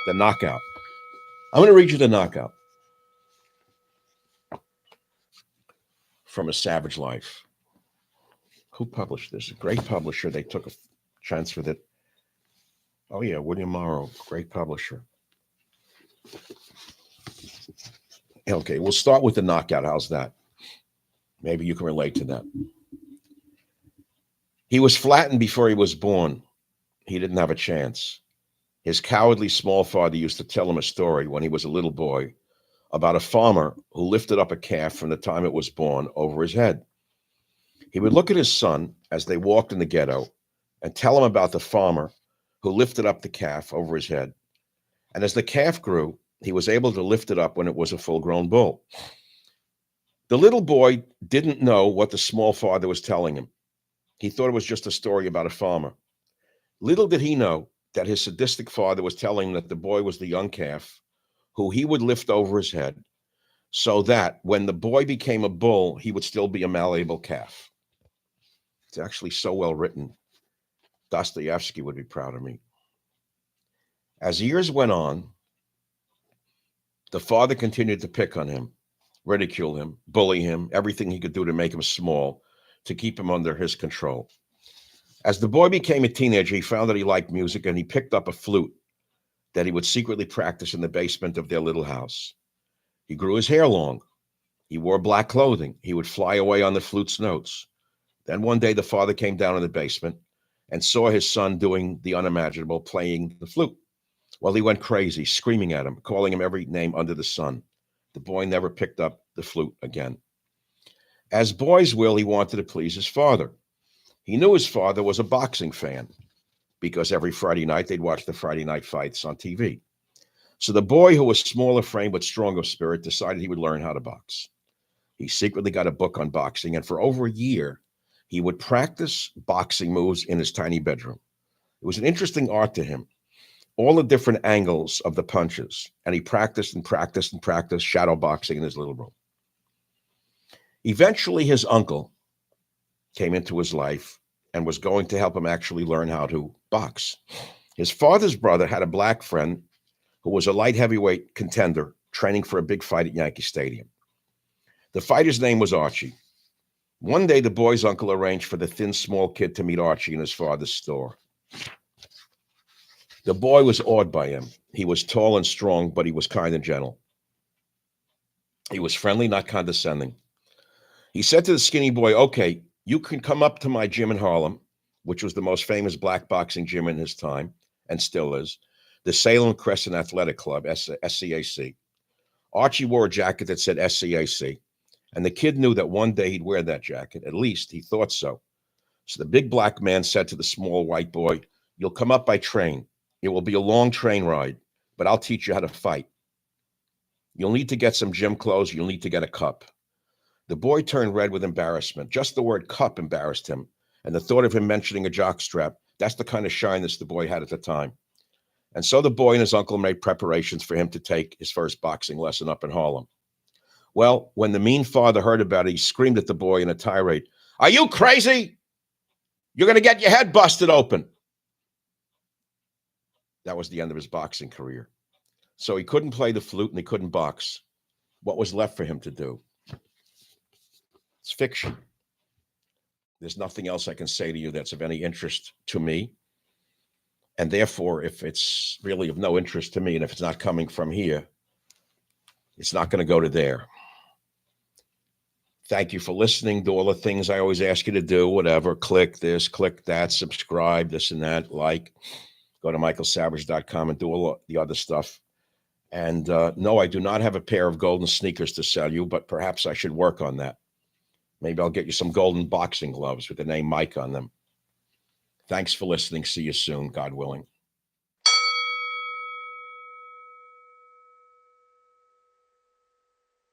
The knockout. I'm going to read you the knockout from A Savage Life. Who published this? A great publisher. They took a transferred it. Oh yeah, William Morrow, great publisher. Okay, we'll start with the knockout. How's that? Maybe you can relate to that. He was flattened before he was born. He didn't have a chance. His cowardly small father used to tell him a story when he was a little boy about a farmer who lifted up a calf from the time it was born over his head. He would look at his son as they walked in the ghetto and tell him about the farmer who lifted up the calf over his head. And as the calf grew, he was able to lift it up when it was a full-grown bull. The little boy didn't know what the small father was telling him. He thought it was just a story about a farmer. Little did he know that his sadistic father was telling him that the boy was the young calf who he would lift over his head so that when the boy became a bull, he would still be a malleable calf. It's actually so well written. Dostoevsky would be proud of me. As years went on, the father continued to pick on him, ridicule him, bully him, everything he could do to make him small, to keep him under his control. As the boy became a teenager, he found that he liked music and he picked up a flute that he would secretly practice in the basement of their little house. He grew his hair long. He wore black clothing. He would fly away on the flute's notes. Then one day the father came down in the basement and saw his son doing the unimaginable, playing the flute. Well, he went crazy, screaming at him, calling him every name under the sun. The boy never picked up the flute again. As boys will, he wanted to please his father. He knew his father was a boxing fan because every Friday night they'd watch the Friday night fights on TV. So the boy, who was small of frame but strong of spirit, decided he would learn how to box. He secretly got a book on boxing, and for over a year, he would practice boxing moves in his tiny bedroom. It was an interesting art to him, all the different angles of the punches, and he practiced and practiced and practiced shadow boxing in his little room. Eventually, his uncle came into his life and was going to help him actually learn how to box. His father's brother had a black friend who was a light heavyweight contender training for a big fight at Yankee Stadium. The fighter's name was Archie. One day, the boy's uncle arranged for the thin, small kid to meet Archie in his father's store. The boy was awed by him. He was tall and strong, but he was kind and gentle. He was friendly, not condescending. He said to the skinny boy, "Okay, you can come up to my gym in Harlem," which was the most famous black boxing gym in his time, and still is, the Salem Crescent Athletic Club, SCAC. Archie wore a jacket that said SCAC, and the kid knew that one day he'd wear that jacket. At least he thought so. So the big black man said to the small white boy, "You'll come up by train. It will be a long train ride, but I'll teach you how to fight. You'll need to get some gym clothes. You'll need to get a cup." The boy turned red with embarrassment. Just the word cup embarrassed him, and the thought of him mentioning a jockstrap, that's the kind of shyness the boy had at the time. And so the boy and his uncle made preparations for him to take his first boxing lesson up in Harlem. Well, when the mean father heard about it, he screamed at the boy in a tirade, "Are you crazy? You're going to get your head busted open." That was the end of his boxing career. So he couldn't play the flute and he couldn't box. What was left for him to do? It's fiction. There's nothing else I can say to you that's of any interest to me. And therefore, if it's really of no interest to me, and if it's not coming from here, it's not going to go to there. Thank you for listening. Do all the things I always ask you to do, whatever. Click this, click that, subscribe, this and that, like. Go to michaelsavage.com and do all the other stuff. And no, I do not have a pair of golden sneakers to sell you, but perhaps I should work on that. Maybe I'll get you some golden boxing gloves with the name Mike on them. Thanks for listening. See you soon, God willing.